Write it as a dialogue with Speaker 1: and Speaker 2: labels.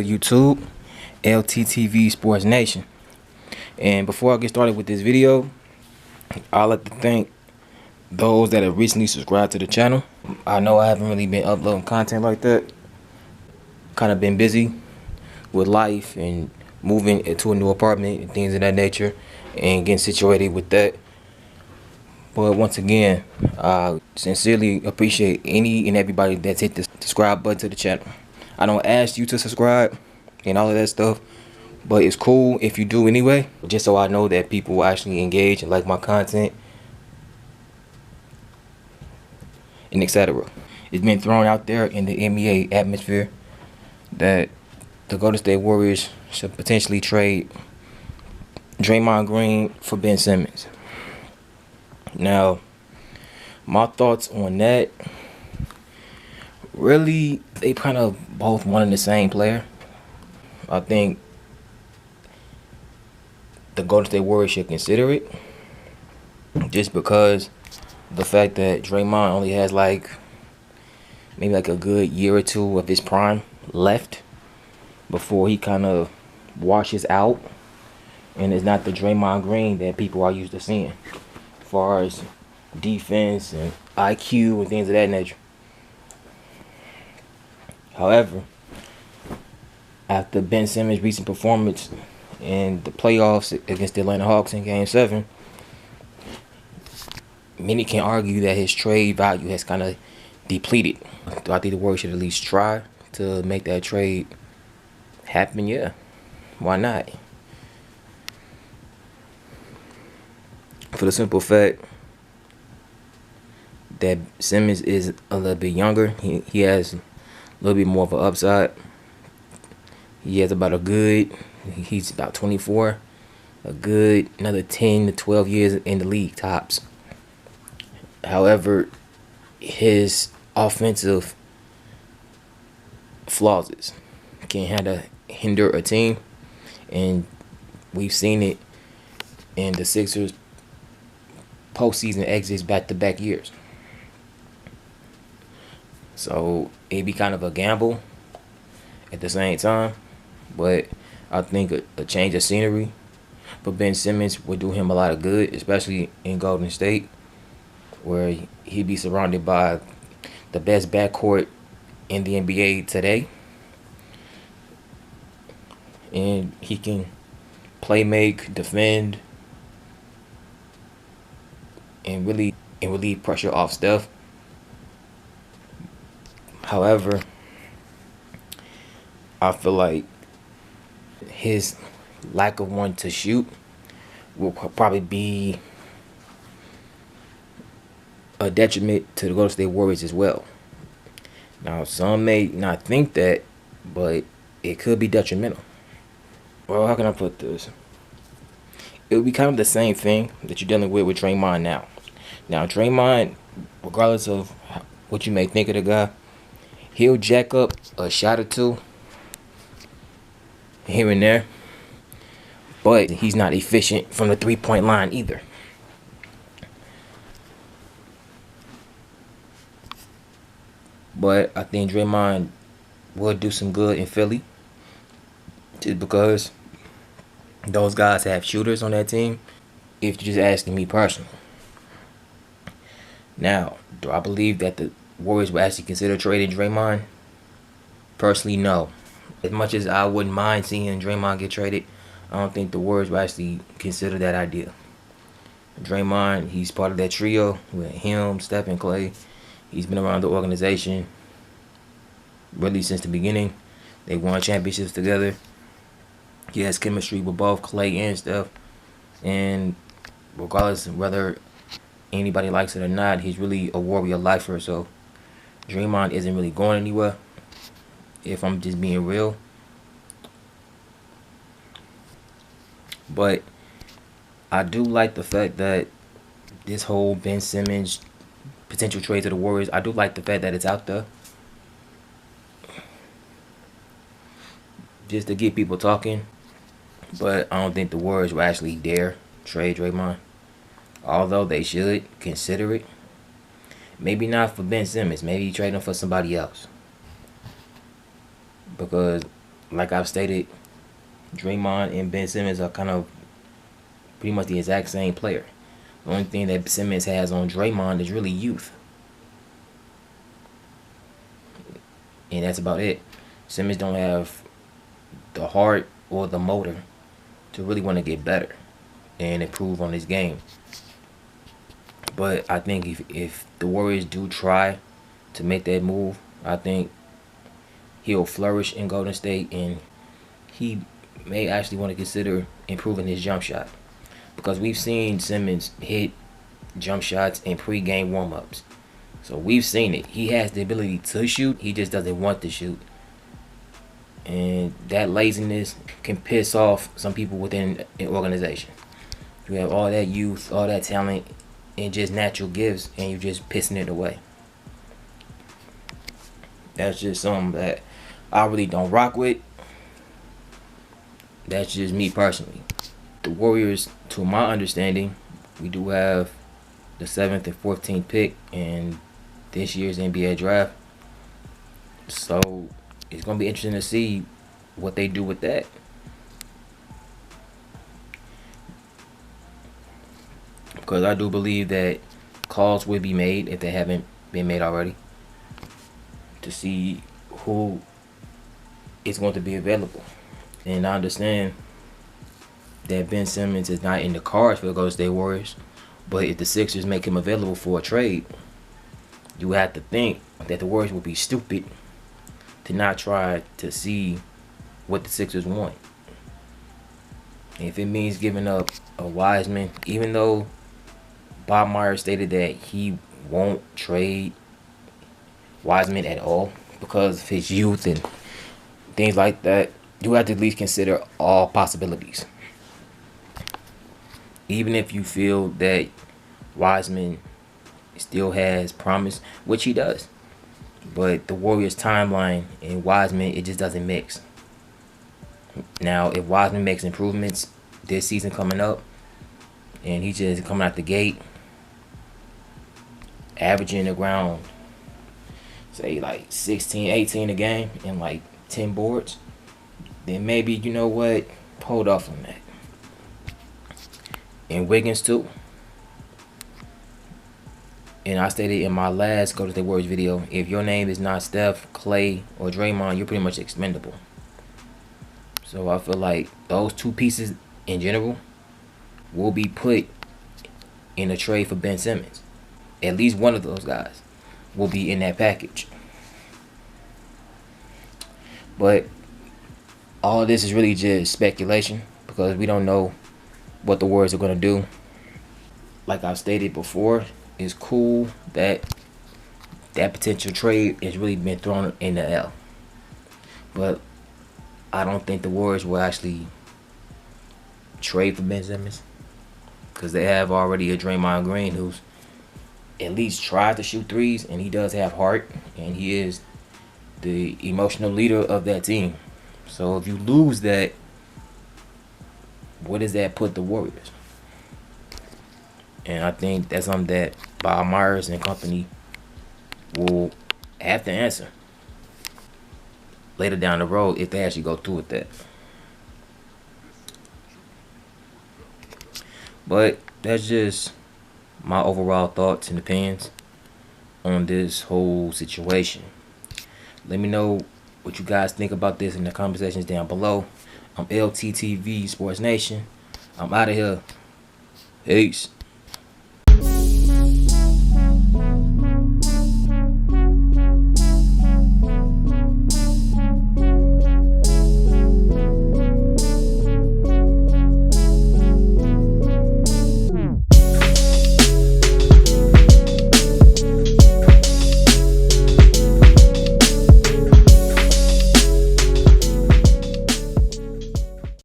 Speaker 1: good, YouTube? LTtvSportsNation. And before I get started with this video, I'd like to thank those that have recently subscribed to the channel. I know I haven't really been uploading content like that. Kind of been busy with life and moving into a new apartment and things of that nature and getting situated with that. But once again, I sincerely appreciate any and everybody that's hit the subscribe button to the channel. I don't ask you to subscribe and all of that stuff, but it's cool if you do anyway, just so I know that people will actually engage and like my content and etc. It's been thrown out there in the NBA atmosphere that the Golden State Warriors should potentially trade Draymond Green for Ben Simmons. Now, my thoughts on that, really, they kind of both one and the same player. I think the Golden State Warriors should consider it, just because the fact that Draymond only has maybe a good year or two of his prime left before he kind of washes out, and it's not the Draymond Green that people are used to seeing as far as defense and IQ and things of that nature. However, after Ben Simmons' recent performance in the playoffs against the Atlanta Hawks in Game 7, many can argue that his trade value has kind of depleted. Do I think the Warriors should at least try to make that trade happen? Yeah, why not? For the simple fact that Simmons is a little bit younger. He has a little bit more of an upside. He has he's about 24. A good another 10 to 12 years in the league tops. However, his offensive flaws can hinder a team, and we've seen it in the Sixers postseason exits back-to-back years. So it'd be kind of a gamble at the same time, but I think a change of scenery for Ben Simmons would do him a lot of good, especially in Golden State, where he'd be surrounded by the best backcourt in the NBA today, and he can play, make, defend, and relieve pressure off Steph. However, I feel like his lack of wanting to shoot will probably be a detriment to the Golden State Warriors as well. Now, some may not think that, but it could be detrimental. Well, how can I put this? It would be kind of the same thing that you're dealing with Draymond now. Now, Draymond, regardless of what you may think of the guy, he'll jack up a shot or two here and there, but he's not efficient from the three-point line either. But I think Draymond will do some good in Philly, just because those guys have shooters on that team, if you're just asking me personally. Now, do I believe that the Warriors will actually consider trading Draymond? Personally, no. As much as I wouldn't mind seeing Draymond get traded, I don't think the Warriors will actually consider that idea. Draymond, he's part of that trio with him, Steph, and Clay. He's been around the organization really since the beginning. They won championships together. He has chemistry with both Clay and Steph. And regardless of whether anybody likes it or not, he's really a Warrior lifer. So Draymond isn't really going anywhere, if I'm just being real. But I do like the fact that this whole Ben Simmons potential trade to the Warriors, I do like the fact that it's out there, just to get people talking. But I don't think the Warriors will actually dare trade Draymond, although they should consider it. Maybe not for Ben Simmons. Maybe trade him for somebody else. Because like I've stated, Draymond and Ben Simmons are kind of pretty much the exact same player. The only thing that Simmons has on Draymond is really youth, and that's about it. Simmons don't have the heart or the motor to really want to get better and improve on his game. But I think if the Warriors do try to make that move, I think he'll flourish in Golden State, and he may actually want to consider improving his jump shot, because we've seen Simmons hit jump shots in pre-game warm-ups. So we've seen it. He has the ability to shoot. He just doesn't want to shoot. And that laziness can piss off some people within an organization. You have all that youth, all that talent, and just natural gifts, and you're just pissing it away. That's just something that I really don't rock with. That's just me personally. The Warriors, to my understanding, we do have the 7th and 14th pick in this year's NBA draft. So it's going to be interesting to see what they do with that. Because I do believe that calls will be made, if they haven't been made already, to see who is going to be available. And I understand that Ben Simmons is not in the cards for the Golden State Warriors, but if the Sixers make him available for a trade, you have to think that the Warriors will be stupid to not try to see what the Sixers want. And if it means giving up a Wiseman, even though Bob Myers stated that he won't trade Wiseman at all because of his youth and things like that, you have to at least consider all possibilities. Even if you feel that Wiseman still has promise, which he does, but the Warriors' timeline and Wiseman, it just doesn't mix. Now, if Wiseman makes improvements this season coming up, and he's just coming out the gate, averaging around, say, like 16, 18 a game and like 10 boards, then maybe, you know what, hold off on that. And Wiggins too. And I stated in my last Golden State Warriors video, if your name is not Steph, Clay, or Draymond, you're pretty much expendable. So I feel like those two pieces in general will be put in a trade for Ben Simmons. At least one of those guys will be in that package. But all this is really just speculation, because we don't know what the Warriors are going to do. Like I've stated before, it's cool that that potential trade has really been thrown in the L. But I don't think the Warriors will actually trade for Ben Simmons, because they have already a Draymond Green who's at least tried to shoot threes, and he does have heart, and he is the emotional leader of that team. So if you lose that, where does that put the Warriors? And I think that's something that Bob Myers and company will have to answer later down the road if they actually go through with that. But that's just my overall thoughts and opinions on this whole situation. Let me know what you guys think about this in the comment sections down below. I'm LTTV Sports Nation. I'm out of here. Peace.